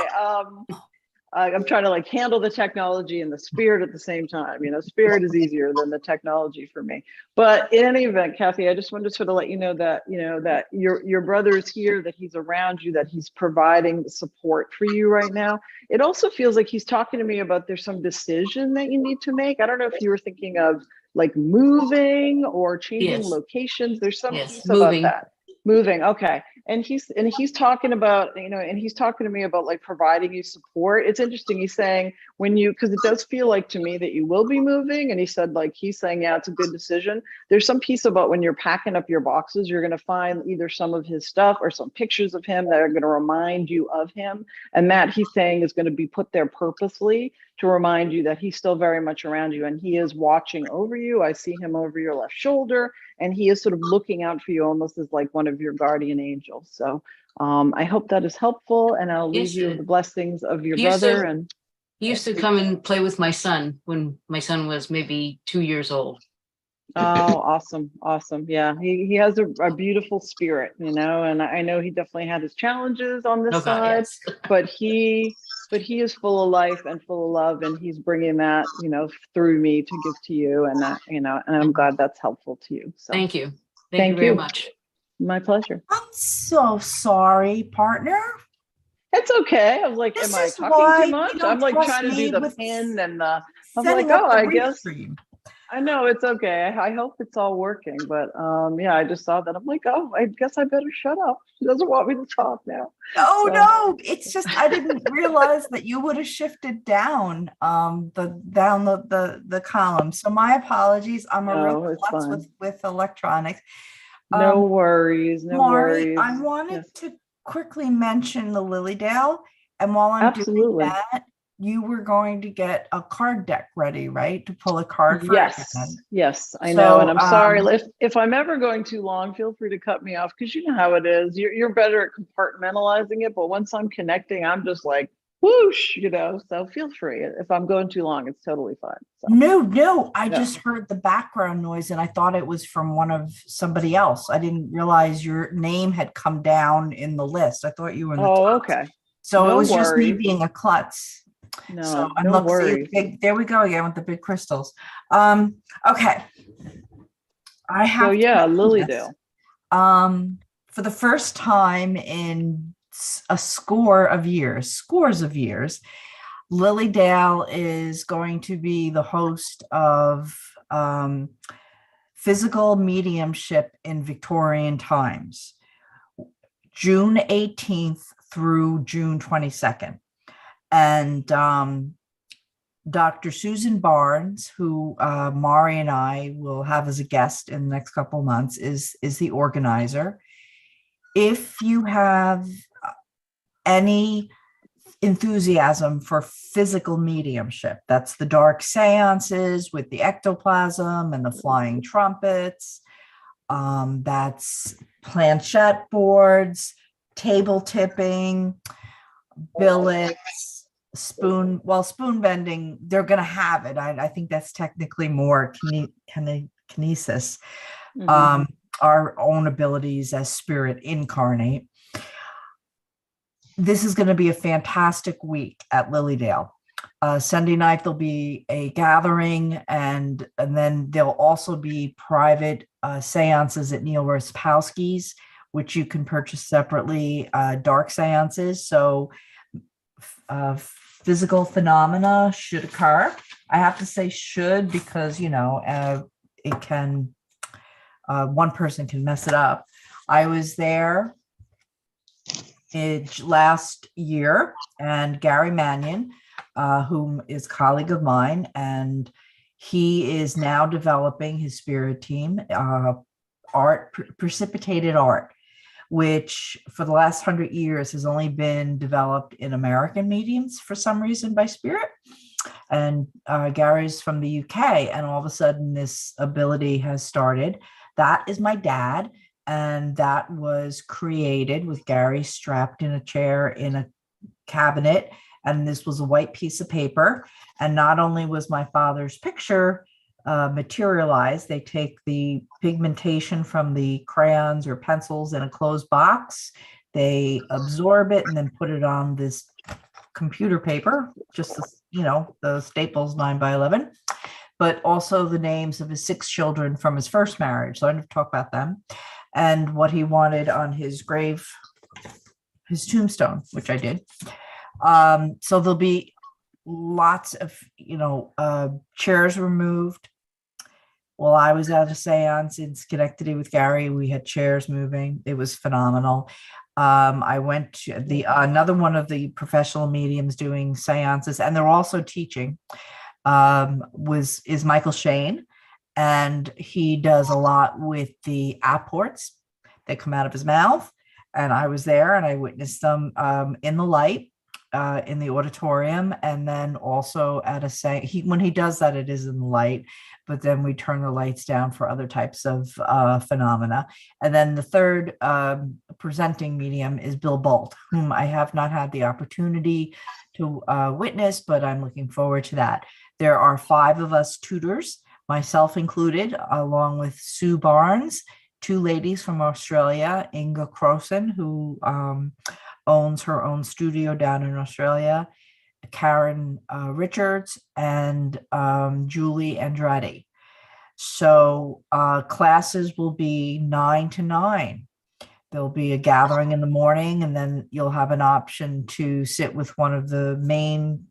I'm trying to like handle the technology and the spirit at the same time. Spirit is easier than the technology for me. But in any event, Kathy, I just wanted to sort of let you know that that your brother is here, that he's around you, that he's providing the support for you right now. It also feels like he's talking to me about there's some decision that you need to make. I don't know if you were thinking of like moving or changing locations. There's some piece about that. Moving, okay. And he's talking about, and he's talking to me about like providing you support. It's interesting. He's saying because it does feel like to me that you will be moving. And he said, like, he's saying, yeah, it's a good decision. There's some piece about when you're packing up your boxes, you're going to find either some of his stuff or some pictures of him that are going to remind you of him. And that he's saying is going to be put there purposely to remind you that he's still very much around you and he is watching over you. I see him over your left shoulder and he is sort of looking out for you almost as like one of your guardian angels. So I hope that is helpful, and I'll leave you with the blessings of your brother. And he used to come and play with my son when my son was maybe 2 years old. Oh, awesome. Yeah, he has a beautiful spirit, and I know he definitely had his challenges on this side, but he is full of life and full of love, and he's bringing that through me to give to you, and that and I'm glad that's helpful to you. So thank you very much. My pleasure. I'm so sorry, partner. It's okay. I was like, am I talking too much? I'm like trying to do the pin and the. I'm like, oh, I guess. I know it's okay. I hope it's all working, but yeah, I just saw that. I'm like, oh, I guess I better shut up. She doesn't want me to talk now. No, it's just I didn't realize that you would have shifted down the column. So my apologies. I'm a real klutz with electronics. No worries. Mari, I wanted to quickly mention the Lilydale, and while I'm doing that, you were going to get a card deck ready, right? To pull a card for everyone. Yes, I know. And I'm sorry if I'm ever going too long, feel free to cut me off because you know how it is. You're better at compartmentalizing it, but once I'm connecting, I'm just like whoosh, so feel free. If I'm going too long, it's totally fine. So. No, I just heard the background noise and I thought it was from somebody else. I didn't realize your name had come down in the list. I thought you were in the top. Okay. So it was just me being a klutz. No, so no worries. There we go again with the big crystals. Okay. I have Lilydale. For the first time in a scores of years, Lilydale is going to be the host of physical mediumship in Victorian times, June 18th through June 22nd. And Dr. Susan Barnes, who Mari and I will have as a guest in the next couple of months, is the organizer. If you have any enthusiasm for physical mediumship, that's the dark seances with the ectoplasm and the flying trumpets, that's planchette boards, table tipping, billets, spoon bending, they're going to have it. I think that's technically more kinesis, our own abilities as spirit incarnate. This is going to be a fantastic week at Lilydale. Sunday night, there'll be a gathering, and then there'll also be private seances at Neil Raspowski's, which you can purchase separately, dark seances. So physical phenomena should occur. I have to say should because, it can, one person can mess it up. I was there last year, and Gary Mannion, whom is a colleague of mine, and he is now developing his spirit team, precipitated art, which for the last 100 years has only been developed in American mediums for some reason by spirit. And Gary's from the UK, and all of a sudden this ability has started. That is my dad, and that was created with Gary strapped in a chair in a cabinet, and this was a white piece of paper. And not only was my father's picture materialized, they take the pigmentation from the crayons or pencils in a closed box, they absorb it and then put it on this computer paper, just the Staples 9x11, but also the names of his 6 children from his first marriage. So I didn't talk about them, and what he wanted on his grave, his tombstone, which I did. So there'll be lots of, chairs removed. While I was at a seance in Schenectady with Gary, we had chairs moving. It was phenomenal. I went to another one of the professional mediums doing seances, and they're also teaching, is Michael Shane. And he does a lot with the apports that come out of his mouth. And I was there and I witnessed them in the light, in the auditorium, and then also at when he does that, it is in the light, but then we turn the lights down for other types of phenomena. And then the third presenting medium is Bill Bolt, whom I have not had the opportunity to witness, but I'm looking forward to that. There are 5 of us tutors, myself included, along with Sue Barnes, 2 ladies from Australia, Inga Croson, who owns her own studio down in Australia, Karen Richards, and Julie Andrade. So classes will be 9 to 9. There'll be a gathering in the morning, and then you'll have an option to sit with one of the main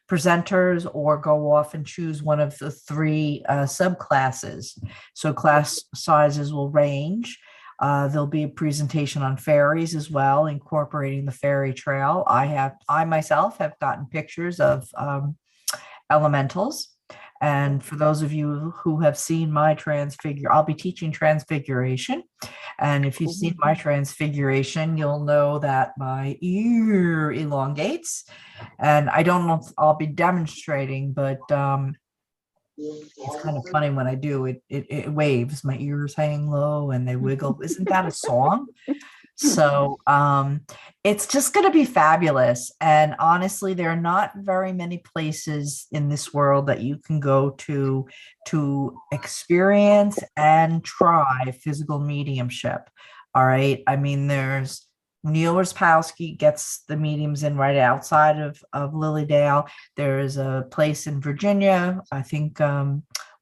presenters or go off and choose one of the 3 subclasses. So class sizes will range. There'll be a presentation on fairies as well, incorporating the fairy trail. I myself have gotten pictures of elementals. And for those of you who have seen my I'll be teaching Transfiguration. And if you've seen my Transfiguration, you'll know that my ear elongates. And I don't know if I'll be demonstrating, but it's kind of funny when I do it. It waves. My ears hang low and they wiggle. Isn't that a song? So it's just going to be fabulous. And honestly, there are not very many places in this world that you can go to experience and try physical mediumship. All right. I mean, there's Neil Raspowski gets the mediums in right outside of Lilydale. There is a place in Virginia, I think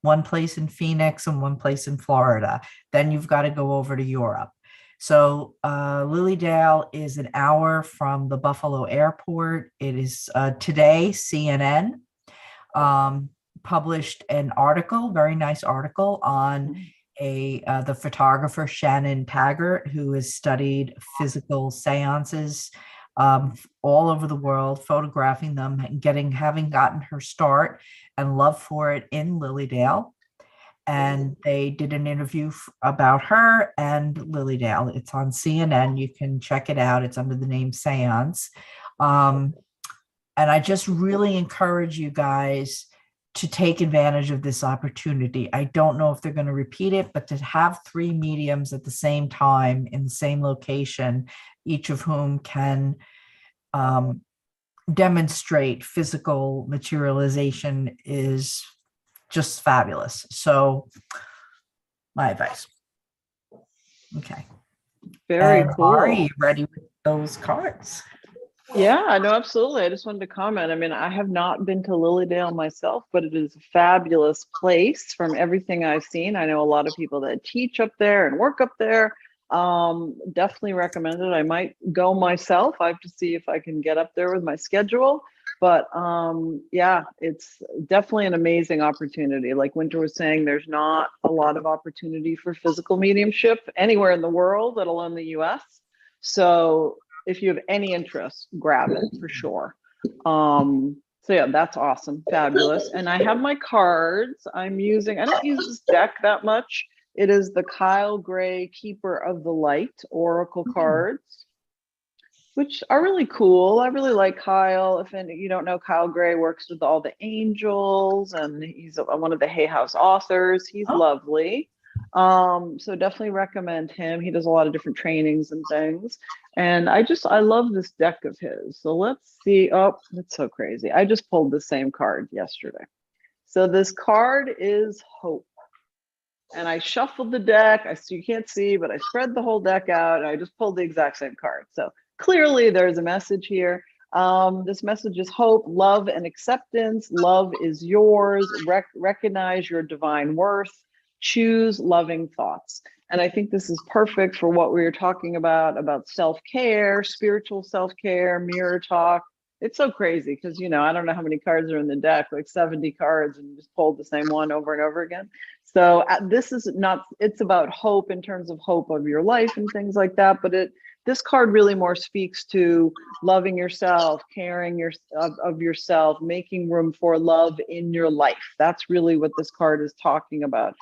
one place in Phoenix and one place in Florida. Then you've got to go over to Europe. So Lilydale is an hour from the Buffalo airport. It is today, CNN published an article, very nice article on the photographer Shannon Taggart, who has studied physical seances all over the world, photographing them and having gotten her start and love for it in Lilydale. And they did an interview about her and Lilydale. It's on CNN. You can check it out. It's under the name Seance. And I just really encourage you guys to take advantage of this opportunity. I don't know if they're going to repeat it, but to have 3 mediums at the same time in the same location, each of whom can demonstrate physical materialization, is just fabulous. So my advice. Okay. Very cool. Are you ready with those cards? Yeah, no, absolutely. I just wanted to comment. I mean, I have not been to Lilydale myself, but it is a fabulous place from everything I've seen. I know a lot of people that teach up there and work up there. Definitely recommend it. I might go myself. I have to see if I can get up there with my schedule. But yeah, it's definitely an amazing opportunity. Like Winter was saying, there's not a lot of opportunity for physical mediumship anywhere in the world, let alone the US. So if you have any interest, grab it for sure. So yeah, that's awesome. Fabulous. And I have my cards I don't use this deck that much. It is the Kyle Gray Keeper of the Light Oracle cards, which are really cool. I really like Kyle. If you don't know, Kyle Gray works with all the angels, and he's one of the Hay House authors. He's lovely. So definitely recommend him. He does a lot of different trainings and things. And I love this deck of his. So let's see. Oh, that's so crazy. I just pulled the same card yesterday. So this card is Hope. And I shuffled the deck. You can't see, but I spread the whole deck out, and I just pulled the exact same card. So clearly there's a message here. This message is hope, love, and acceptance. Love is yours. Recognize your divine worth. Choose loving thoughts. And I think this is perfect for what we were talking about self-care, spiritual self-care, mirror talk. It's so crazy because, I don't know how many cards are in the deck, like 70 cards, and you just pulled the same one over and over again. So it's about hope in terms of hope of your life and things like that. But this card really more speaks to loving yourself, caring of yourself, making room for love in your life. That's really what this card is talking about.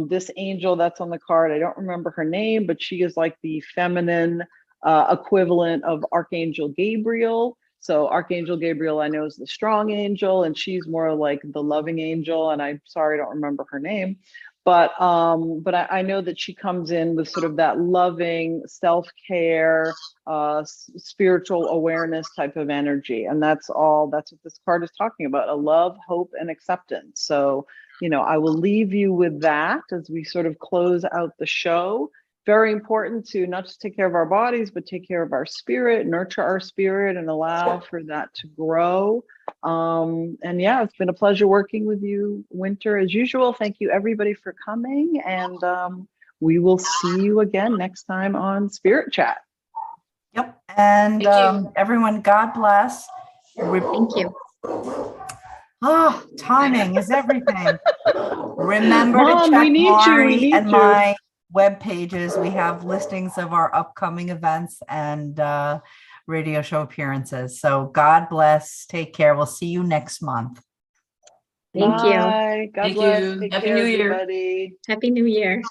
This angel that's on the card, I don't remember her name, but she is like the feminine equivalent of Archangel Gabriel. So Archangel Gabriel, I know, is the strong angel, and she's more like the loving angel. And I'm sorry, I don't remember her name. But I know that she comes in with sort of that loving, self-care, spiritual awareness type of energy. And that's what this card is talking about, a love, hope, and acceptance. So, I will leave you with that as we sort of close out the show. Very important to not just take care of our bodies, but take care of our spirit, nurture our spirit, and allow for that to grow. And yeah, it's been a pleasure working with you, Winter, as usual. Thank you, everybody, for coming. And we will see you again next time on Spirit Chat. Yep. And everyone, God bless. Thank you. Timing is everything. Remember Mom, to check we need Mari and you. my web pages. We have listings of our upcoming events and radio show appearances. So God bless. Take care. We'll see you next month. Thank you. Bye. God Thank bless. you. Take Happy care, New Year. everybody. Happy New Year.